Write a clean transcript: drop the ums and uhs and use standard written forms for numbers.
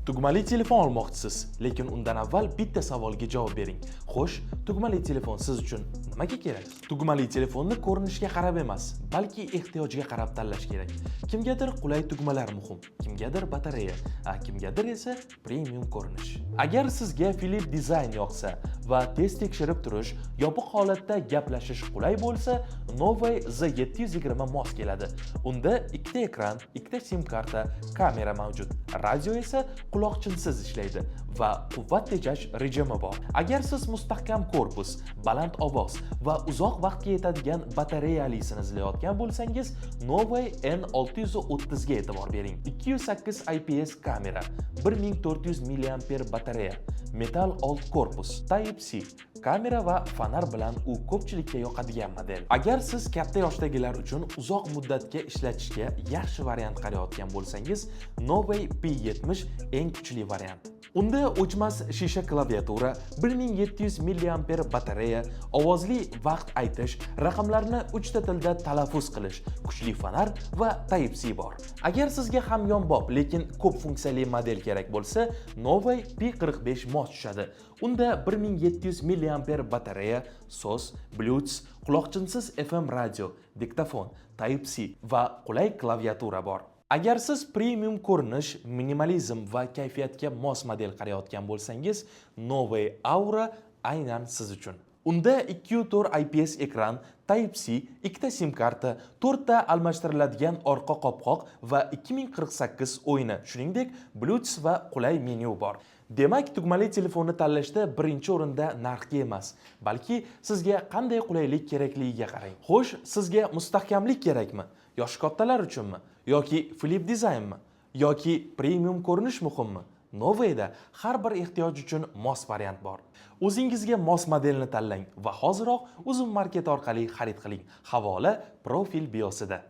Tugmali telefon olmoqchisiz, lekin undan avval bitta savolga javob bering. Xo'sh, tugmali telefon siz uchun nimaga kerak? Tugmali telefonni ko'rinishga qarab emas, balki ehtiyojga qarab tanlash kerak. Kimgadir qulay tugmalar muhim, kimgadir batareya, kimgadir esa premium ko'rinish. Agar sizga Philips dizayn yoqsa va tez tekshirib turish, yopiq holatda gaplashish qulay bo'lsa, Novay Z720 mos keladi. Unda ikkita ekran, ikkita sim karta, kamera mavjud. Radio esa quloqchinsiz ishlaydi va quvvat tejash rejimi bor. Agar siz mustahkam korpus, baland ovoz va uzoq vaqtga yetadigan batareyalisini izlayotgan bo'lsangiz, Novay N630 ga e'tibor bering. 208 IPS kamera, 1400 mAh batareya, metal old korpus, Type-C, kamera va fonar bilan u ko'pchilikka yoqadigan model. Agar siz katta yoshdagilar uchun uzoq muddatga ishlatishga yaxshi variant qarayotgan bo'lsangiz, Novay P70 eng kuchli variant. Unda o'chmas shisha klaviatura, 1700 mAh batareya, ovozli vaqt aytish, raqamlarni 3 ta tilda talaffuz qilish, kuchli fonar va Type-C bor. Agar sizga hamyonbop, lekin ko'p funksiyali model kerak bo'lsa, Novay P45 mos tushadi. Unda 1700 mAh batareya, so'z, Bluetooth, quloqchinsiz FM radio, diktafon, Type-C va qulay klaviatura bor. Agar siz premium ko'rinish, minimalizm va kayfiyatga mos model qarayotgan bo'lsangiz, Novay Aura aynan siz uchun. Unda 2.4 IPS ekran, Type-C, ikkita sim karta, 4 ta almashtiriladigan orqa qopqoq va 2048 o'yini, shuningdek Bluetooth va qulay menyu bor. Demak, tugmali telefonni tanlashda birinchi o'rinda narxga emas, balki sizga qanday qulaylik kerakligiga qarang. Xo'sh, sizga mustahkamlik kerakmi? Yoshi kattalar uchunmi? Yoki Philips dizaynmi? Yoki premium ko'rinish muhimmi? Novayda har bir ehtiyoj uchun mos variant bor. O'zingizga mos modelni tanlang va hoziroq Uzum Market orqali xarid qiling. Havola profil biosida.